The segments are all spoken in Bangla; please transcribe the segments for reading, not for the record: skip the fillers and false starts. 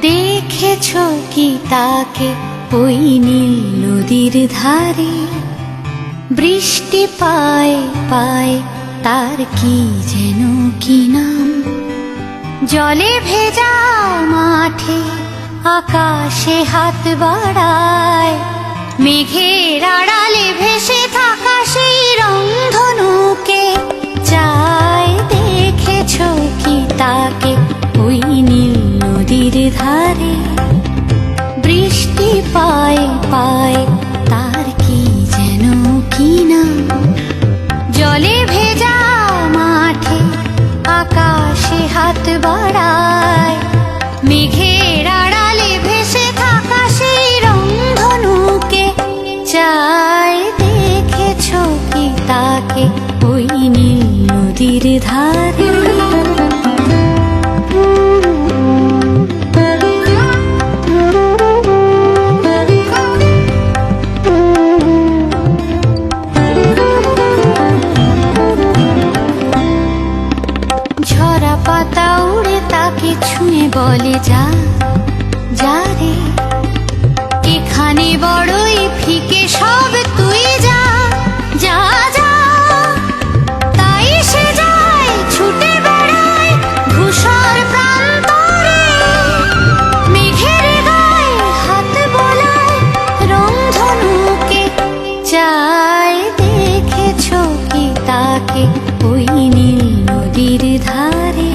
দেখেছো কি তাকে ওই নীল নদীর ধারে? বৃষ্টি পায় পায় তার কি যেন কি নাম। জলে ভেজা মাঠে আকাশে হাত বাড়ায়, মেঘের আড়ালে ভেসে থাকা সেই রংধনুকে চায়। দেখেছো কি তাকে ওই নীল নদীর ধারে? বৃষ্টি পায় পায় তার কি যেন কি নাম। জলে ভেজা মাঠে আকাশে হাত বাড়ায়, মেঘের আড়ালে ভেসে থাকা সেই রংধনুকে চায়। দেখেছো কি তাকে ওই নীল নদীর ধারে? ঝরা পাতা উড়ে তাকে ছুঁয়ে বলে যা যা রে, এখানে বড়ই ফিকে সব, তুই যা যা যা। তাই সে যায় ছুটে বেড়ায় ধূসর প্রান্তরে, মেঘের গায়ে হাত বোলায় রংধনুকে চায়। দেখেছো কি তাকে ওই নীল নদীর ধারে?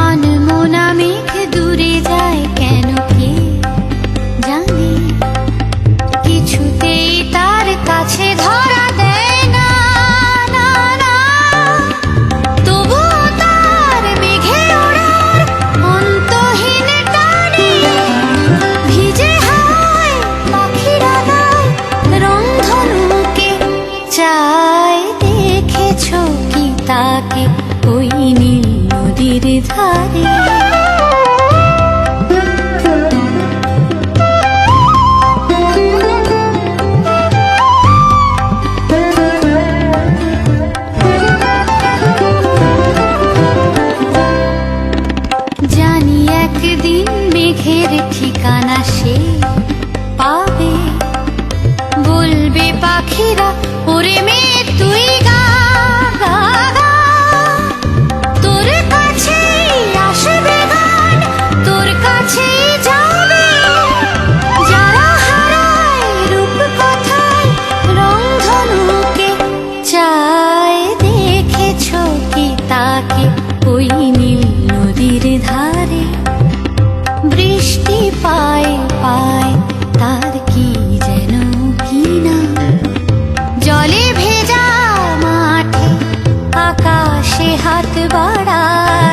আনমনা মেঘ দূরে যায় কেন কে জানে, কিছুতেই তার কাছে ধরা দেয় না না না। তবুও তার মেঘে ওড়ার অন্তহীন টানে, ভিজে হাওয়ায় পাখিরা গায় রংধনুকে চায়। দেখেছো কি তাকে ওই নীল নদীর ধারে? জানি একদিন মেঘের ঠিকানা সে পাবে, বলবে পাখিরা ওরে মেয়ে তুই গা গা গা। তোর কাছেই আসবে গান, তোর কাছেই যাবে, যারা হারায় রূপ কথায় রংধনুকে চায়। দেখেছো কি তাকে ওই নীল নদীর ধারে? বৃষ্টি পায় পায় তার কি যেন কি নাম। জলে ভেজা মাঠে আকাশে হাত বাড়ায়,